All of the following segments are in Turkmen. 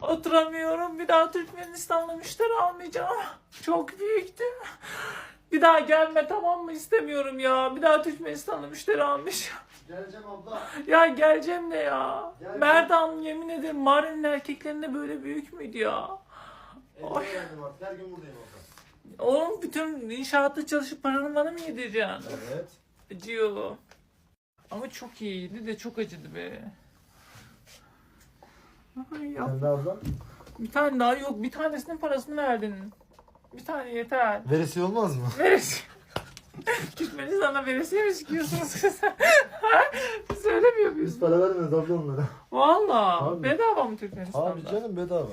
Oturamıyorum. Bir daha Türkmenistan'la müşteri almayacağım. Çok büyüktü. Bir daha gelme, tamam mı? İstemiyorum ya. Bir daha Türkmenistan'la müşteri almış. Geleceğim abla. Ya geleceğim de ya. Geleceğim. Merdan, yemin ederim Mardin'in erkeklerinde böyle büyük müydü ya? Evde geldim artık. Her gün buradayım abla. Oğlum bütün inşaatta çalışıp paranı bana mı yedireceksin? Evet. Acıyor. Ama çok iyiydi de çok acıdı be. Ay ya. Sen de abla. Bir tane daha yok. Bir tanesinin parasını verdin. Bir tane yeter. Veresi olmaz mı? Veresi. Türkmenistan'a veresiye mi sikiyorsunuz siz? Söylemiyor muyuz? Biz para vermiyoruz abla onlara. Valla. Abi. Bedava mı Türkmenistan'da? Abi canım bedava.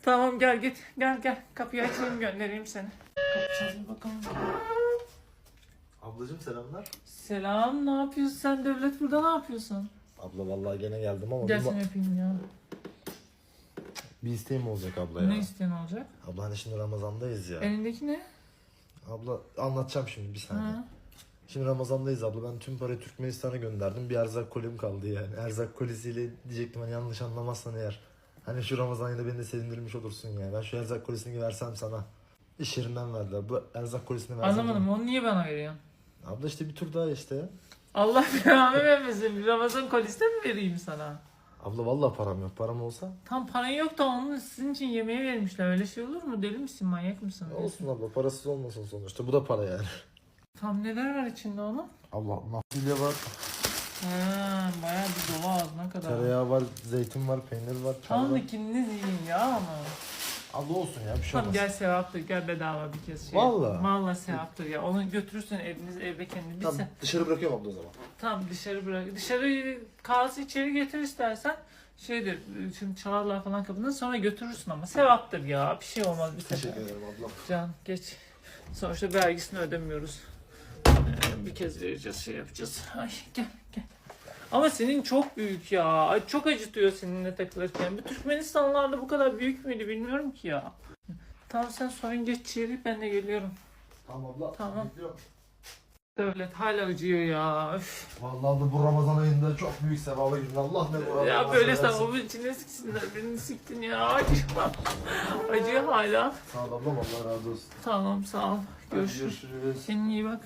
Tamam gel git. Gel. Kapıyı açayım, göndereyim seni. Kapı çalıyor bakalım. Ablacığım selamlar. Selam, ne yapıyorsun sen? Devlet burada ne yapıyorsun? Abla vallahi gene geldim ama Gel bir, seni öpeyim ya. bir isteğim olacak abla ya. Ne isteyen olacak? Abla hani şimdi Ramazan'dayız ya. Elindeki ne? Abla anlatacağım şimdi bir saniye. Ha. Şimdi Ramazan'dayız abla. Ben tüm parayı Türkmenistan'a gönderdim. Bir erzak kolim kaldı yani. Erzak kolisiyle diyecektim hani yanlış anlamazsan eğer. Hani şu Ramazan ayında beni de sevindirmiş olursun yani. Ben şu erzak kolisini versem sana. İş yerinden verdiler. Bu erzak kolisini versem. Anlamadım, onu niye bana veriyorsun? Abla işte bir tur daha işte. Allah belanı vermesin. Bir Ramazan kolisi de mi vereyim sana? Abla vallahi param yok. Param olsa. Tam paran yok da onu sizin için yemeğe vermişler. Öyle şey olur mu? Deli misin? Manyak mısın? Olsun abla parasız olmasın sonuçta. Bu da para yani. Tam neler var içinde onun? Allah nafile var. Ha, bayağı bir dolu ağzına kadar. Tereyağı var, zeytin var, peynir var, çay Tam var. ikiniz yiyin ya ama. Abla olsun ya bir şey Tamam olmaz. gel sevaptır, gel bedava bir kez şey. Vallahi. Vallahi sevaptır ya. Onu götürürsün evde kendin. Bir Tamam sen. dışarı bırakıyorum abla o zaman. Tamam dışarı bırak. Dışarı kalsı içeri getir istersen. Şeydir, şimdi çalarlar falan kapından sonra götürürsün ama sevaptır ya. Bir şey olmaz bir sefer. Teşekkür ederim ablam. Can geç. Sonuçta vergisini ödemiyoruz. Bir kez vereceğiz, şey yapacağız. Ay gel. Ama senin çok büyük ya. Ay, çok acıtıyor seninle takılırken. Bu Türkmenistanlarda bu kadar büyük müydü bilmiyorum ki ya. Tamam sen sorun geç içeri, ben de geliyorum. Tamam abla. Tamam. Bekliyorum. Devlet hala acıyor ya. Öf. Vallahi abla bu Ramazan ayında çok büyük sevaba girdin. Allah ne bu Ya böyle sevabın içine siksinler. Birini siktin ya. Acıyor hala. Sağ ol ablam Allah razı olsun. Tamam sağ ol. Hadi Görüşürüz. görüşürüz. Kendine iyi bak.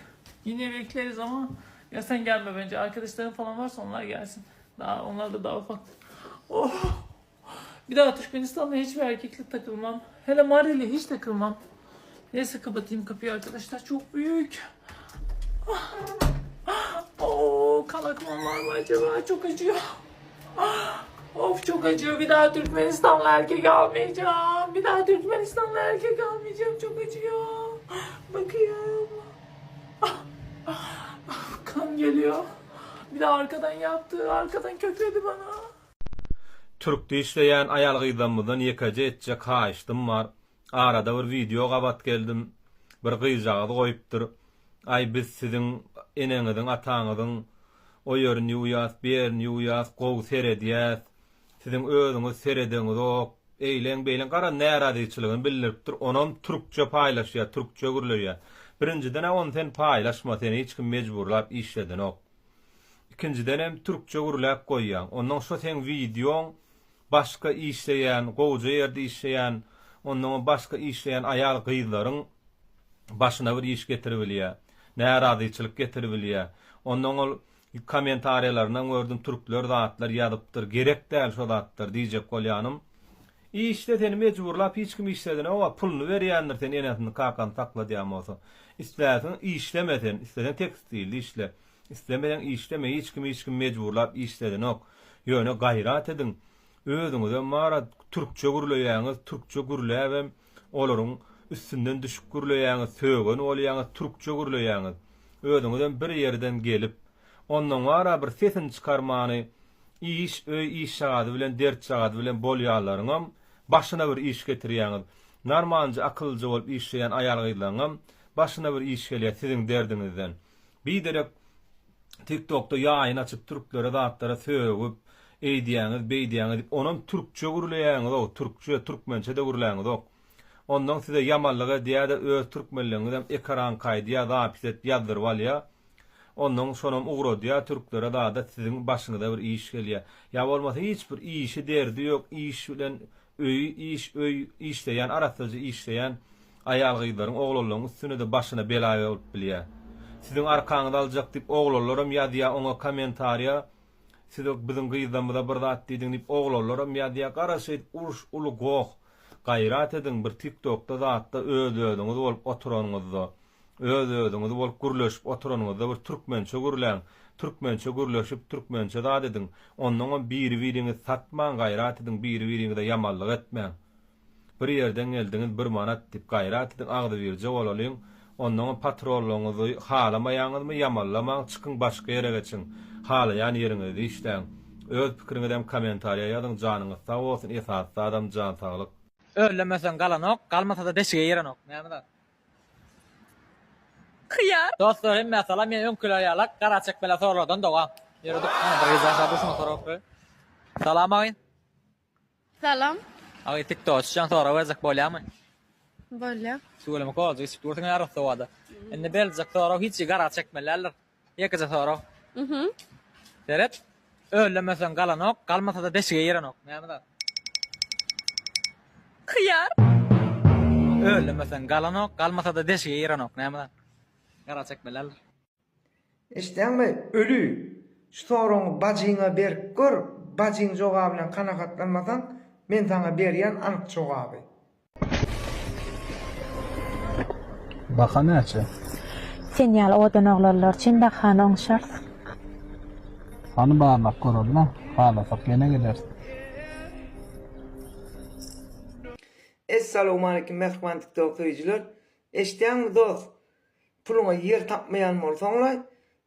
Yine bekleriz ama ya sen gelme bence. Arkadaşların falan varsa onlar gelsin. Onlar da daha ufak. Oh. Bir daha Türkmenistan'da hiçbir erkekle takılmam. Hele Mardin'le hiç takılmam. Neyse kapatayım kapıyı arkadaşlar. Çok büyük. Kan akmam var mı acaba? Çok acıyor. Of çok acıyor. Bir daha Türkmenistan'la erkek almayacağım. Bir daha Türkmenistan'la erkek almayacağım. Çok acıyor. Bakıyorum. Kan geliyor. Bir de arkadan yaptı. Arkadan kökledi bana. Türk'te işleyen ayal gıydamydan ýekaje etjek haýyşdym bar. Arada bir video gabat geldim. Bir gyýjagdy goýupdyr. Ay biz siziň eneňiziň, ataňyzyň o ýerini ýuýas, berini ýuýas, gowy seredýäs. Siziň özüňiz seredeňiz ok. Eýlen beýlen gara näradyçylygyny bildiripdir. Onam türkçe paýlaşýar, türkçe gürleýär. Birinciden onu sen paýlaşma, seni hiç kim mecburlap işledin ok. İkinciden hem türkçe gürläp goýýan. Ondan şu sen videoň başka işleyen, goýja ýerde işleyen, ondan başka işleyen ayal gyýlaryň başyna bir iş getiribilýär. Näradyçylyk getiribilýär. Ondan ol kommentariýalaryna gördüm türkler zatlar ýazypdyr. Gerek däl şo zatlar diýjek bolýanym. İşte seni mecburlap hiç kim işledin ama pulunu berýändir sen enesini kakan takla diýär bolsa. İstäsen işlemesen, istesen tekstilde işle. İstemeden işleme hiç kim mecburlap işledin ok. Ýöne gaýrat edin. Özüňize mara türkçe gürleýäňiz, türkçe gürläbem olaryň üstünden düşük gürleýäňiz, sögen bolýaňyz, türkçe gürleýäňiz. Özüňizden bir ýerden gelip ondan wara bir sesin çykarmany iş şagady bilen dert şagady bilen bolýarlaryňam başyna bir iş getirýäňiz. Normalca akylja bolup işleýän ayal gyýlaryňam başyna bir iş gelýär siziň derdinizden. Bir derek TikTok'ta ýaýyn açyp türklere zatlara sögüp eýdiýäňiz, beýdiýäňiz dip onam türkçe gürleýäňiz, o türkçe, türkmençe de gürleýäňiz ok. Ondan size yamanlyga diýär-de öz türkmenligiňizden ekran kaýdy zapiset ýazdyryp alýar. Ondan şonam ugrody türklere da siziň başyňyza bir iş gelýär. Ya bolmasa hiç bir işi derdi ýok, iş bilen öy işleyen, arasyjy işleyen aýal gyzlaryň oglanlaryň üstüne de başyna belaýa bolup bilýär. Siziň arkaňyzda aljak diýip oglanlaram ýa-da oňa kommentariýa siz bizim gyzlarymyza bir zat diýdiň diýip oglanlaram ýa-da garaşy uruş uly goň gayrat edin bir TikTokda zatda öz-özüňiz bolup oturanyňyzda öz-özüňiz bolup gürleşip oturanyňyzda bir türkmençe gürleň türkmençe gürleşip türkmençe zat edin ondan biri-biriňizi satman gayrat edin biri-biriňize ýamanlyk etmeň bir ýerden geldiňiz bir manat diýip gayrat edin agdy birje bolalyň ondan patronlaryňyzy halamaýaňyzmy ýamanlamaň çykyň başga ýere geçiň halaýan ýeriňizde işleň öz pikiriňizi hem kommentariýa ýazyň janyňyz sag bolsun esasy adam jan saglyk Öllemesen galanok, galmasa da deşige yerenok. Näme? Kıyar. Dostlarım mesela men öňküler ýalak gara çekmele sorlardan doga. Ýerdik. Bir ýazda düşme sorap. Salam agyn. Salam. Agyn TikTok şan sora wezek bolýarmy? Bolýar. Söýleme goýdy, sportyň arasynda wada. Indi beljek sora hiç gara çekmelerler. Ýekje sora. Deret. Öllemesen galanok, galmasa da deşige yerenok. Näme? Kıyar. Öllemesen galanok, galmasa da deşige yerenok. Näme? Gara çekmelerler. Eşdäňmi? Ölü. Şu soraňy bajiňa berip gör. Bajiň jogaby bilen kanakatlanmasaň, men sana berýän anyk jogaby. Bakanaçı. Sen ýaly odan oglanlar çyn bakana oňşar. Hanı bağırmak korulma. Bağlasak gene gidersin. Assalamu alaykum mehman TikTok öýüjiler. Eşdäňmi dost? Puluňa ýer tapmaýan bolsaňlar,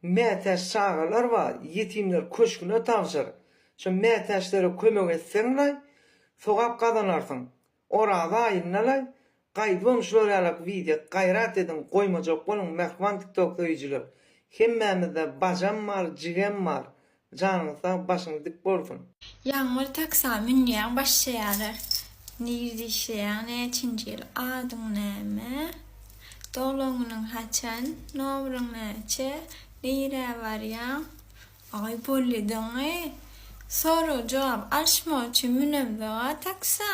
mätäş şagalar bar, ýetimler köşküne tawşyr. Şu mätäşlere kömek etseňler, sogap kazanarsyň. Orada aýynnalar, gaýdym şol ýalak video gaýrat edin, goýmajak boluň mehman TikTok öýüjiler. Hemmämizde bajam bar, jigem bar. Janyňyzda başyňyz dik bolsun. Ýağmur taksa münýän başlaýar. Nirdi işleýän eçinji ýyl adyň näme? Dolagynyň haçan, nomryň näçe? Nire barýan? Ay bolýadyňy. Soru jogap alşmak üçin münemde taksa.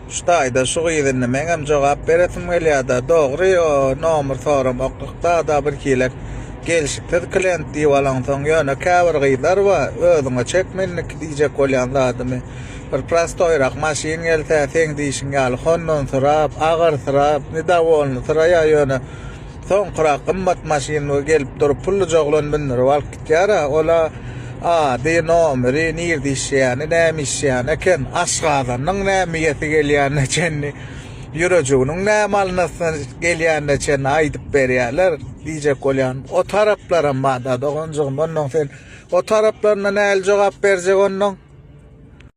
Ştaýda şu gyzyny meňem jogap beresim gelýär-de. Dogry o nomer soram oklukda da bir kilek gelişikdir klient diýip alan soň ýöne käbir gyzlar bar. Özüňe çekmenlik diýjek bolýan zadymy. Bir prastoýrak maşin gelse seň diýişiň ýaly hondan sorap, agar sorap, nida bolny soraya ýöne. Soň qura qymmat maşiny gelip durup pully joglan bindir alyp gitýär. Ola de nomeri nirdi işleýäni, näme işleýän eken, aşgazanyň näme ýeti gelýän ekenni, ýürejiginiň näme alnasyn gelýän ekenni aýdyp berýärler, diýjek bolýan. O taraplara mada dogonjygym, ondan sen o taraplarına näme jogap berjek ondan?